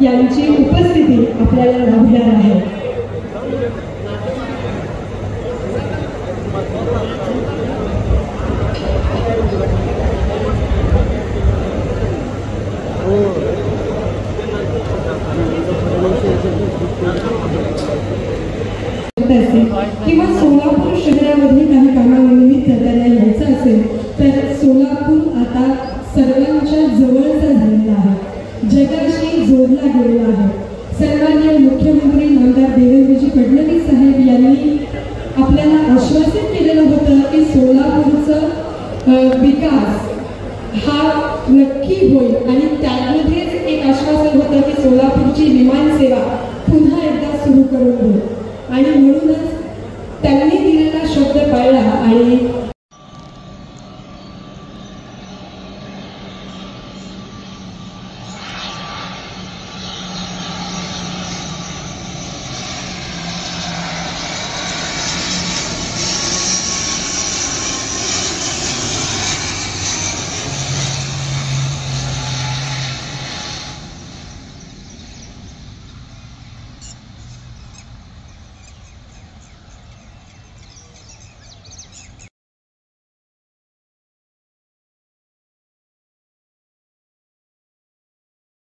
यांची उपस्थिती आपल्याला लाभणार आहे। किंवा सोलापूर शहरामध्ये काही कामानिमित्त त्यांना यायचं असेल तर सोलापूर आता सर्वांच्या जवळचा झालेला आहे, जगाशी जोडला गेलेला आहे। सन्माननीय मुख्यमंत्री नामदार देवेंद्रजी फडणवीस साहेब यांनी आपल्याला आश्वासित केलेलं होतं की सोलापूरचा विकास हा नक्की होईल आणि त्यामध्येच एक आश्वासन होतं की सोलापूरची विमान सेवा पुन्हा एकदा सुरू करून देऊ आणि म्हणूनच त्यांनी दिलेला शब्द पाळला आणि